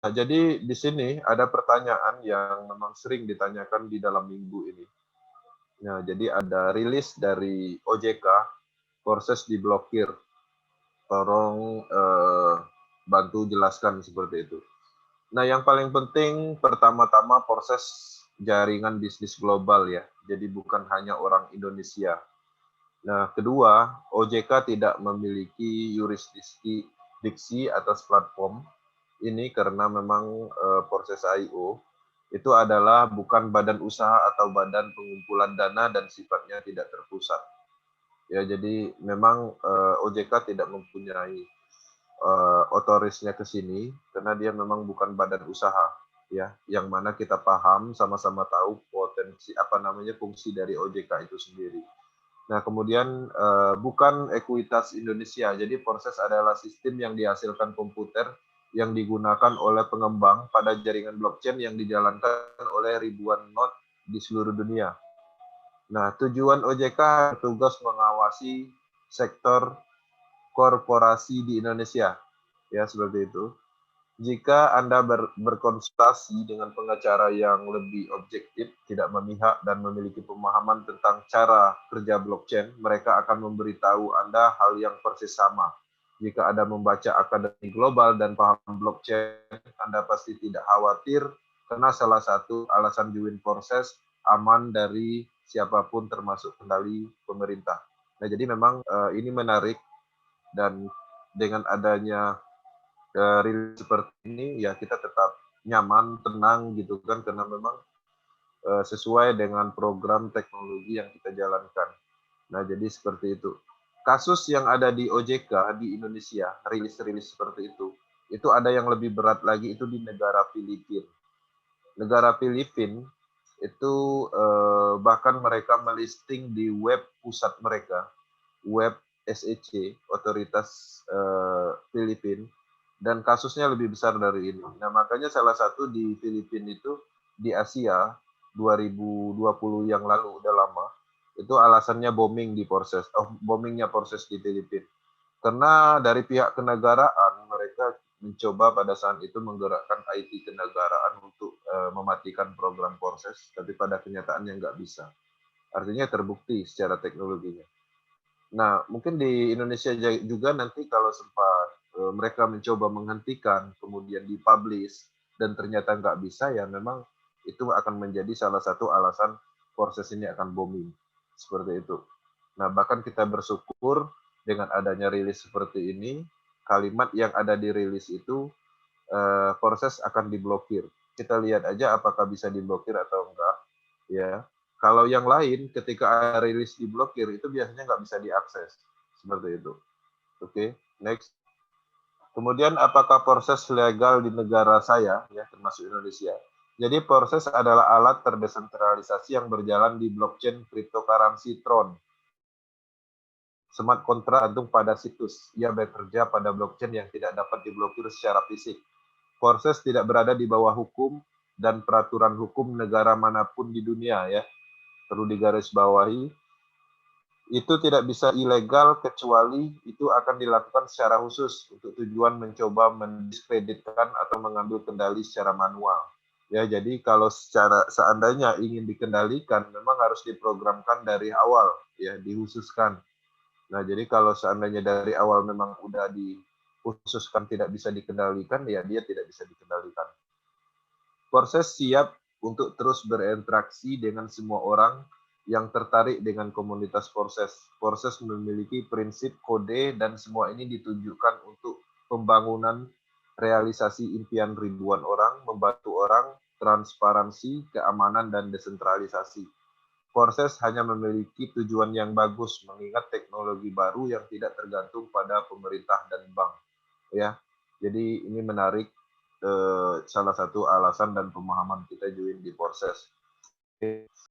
Nah, jadi di sini ada pertanyaan yang memang sering ditanyakan di dalam minggu ini. Nah, jadi ada rilis dari OJK, proses diblokir. Tolong bantu jelaskan seperti itu. Nah, yang paling penting pertama-tama proses jaringan bisnis global ya. Jadi bukan hanya orang Indonesia. Nah, kedua, OJK tidak memiliki yurisdiksi diksi atas platform ini karena memang proses IO itu adalah bukan badan usaha atau badan pengumpulan dana dan sifatnya tidak terpusat. Ya, jadi memang OJK tidak mempunyai otorisnya ke sini karena dia memang bukan badan usaha ya, yang mana kita paham sama-sama tahu potensi apa namanya fungsi dari OJK itu sendiri. Nah, kemudian bukan ekuitas Indonesia. Jadi proses adalah sistem yang dihasilkan komputer yang digunakan oleh pengembang pada jaringan blockchain yang dijalankan oleh ribuan node di seluruh dunia. Nah, tujuan OJK bertugas mengawasi sektor korporasi di Indonesia. Ya, seperti itu. Jika Anda berkonsultasi dengan pengacara yang lebih objektif, tidak memihak, dan memiliki pemahaman tentang cara kerja blockchain, mereka akan memberitahu Anda hal yang persis sama. Jika Anda membaca akademi global dan paham blockchain, Anda pasti tidak khawatir karena salah satu alasan join proses aman dari siapapun termasuk kendali pemerintah. Nah, jadi memang ini menarik dan dengan adanya rilis seperti ini ya kita tetap nyaman, tenang gitu kan karena memang sesuai dengan program teknologi yang kita jalankan. Nah, jadi seperti itu. Kasus yang ada di OJK di Indonesia, rilis-rilis seperti itu ada yang lebih berat lagi itu di negara Filipina. Negara Filipina itu bahkan mereka melisting di web pusat mereka, web SEC, Otoritas Filipina, dan kasusnya lebih besar dari ini. Nah, makanya salah satu di Filipina itu di Asia 2020 yang lalu udah lama, itu alasannya bombing di proses, bombingnya proses di Filipina. Karena dari pihak kenegaraan mereka mencoba pada saat itu menggerakkan IT kenegaraan untuk mematikan program proses, tapi pada kenyataannya nggak bisa. Artinya terbukti secara teknologinya. Nah, mungkin di Indonesia juga nanti kalau sempat mereka mencoba menghentikan, kemudian dipublish, dan ternyata nggak bisa, ya memang itu akan menjadi salah satu alasan proses ini akan booming. Seperti itu. Nah, bahkan kita bersyukur dengan adanya rilis seperti ini, kalimat yang ada di rilis itu, proses akan diblokir. Kita lihat aja apakah bisa diblokir atau enggak. Ya, kalau yang lain ketika rilis diblokir itu biasanya nggak bisa diakses. Seperti itu. Oke, next. Kemudian apakah proses legal di negara saya, ya termasuk Indonesia? Jadi proses adalah alat terdesentralisasi yang berjalan di blockchain cryptocurrency Tron. Smart contract tergantung pada situs. Ia bekerja pada blockchain yang tidak dapat diblokir secara fisik. Proses tidak berada di bawah hukum dan peraturan hukum negara manapun di dunia ya. Perlu digarisbawahi, itu tidak bisa ilegal kecuali itu akan dilakukan secara khusus untuk tujuan mencoba mendiskreditkan atau mengambil kendali secara manual. Ya, jadi kalau seandainya ingin dikendalikan memang harus diprogramkan dari awal ya, dikhususkan. Nah, jadi kalau seandainya dari awal memang udah dikhususkan tidak bisa dikendalikan, ya dia tidak bisa dikendalikan. Proses siap untuk terus berinteraksi dengan semua orang yang tertarik dengan komunitas proses. Proses memiliki prinsip kode dan semua ini ditujukan untuk pembangunan realisasi impian ribuan orang, membantu orang, transparansi, keamanan, dan desentralisasi. Proses hanya memiliki tujuan yang bagus, mengingat teknologi baru yang tidak tergantung pada pemerintah dan bank. Ya, jadi ini menarik salah satu alasan dan pemahaman kita join di proses.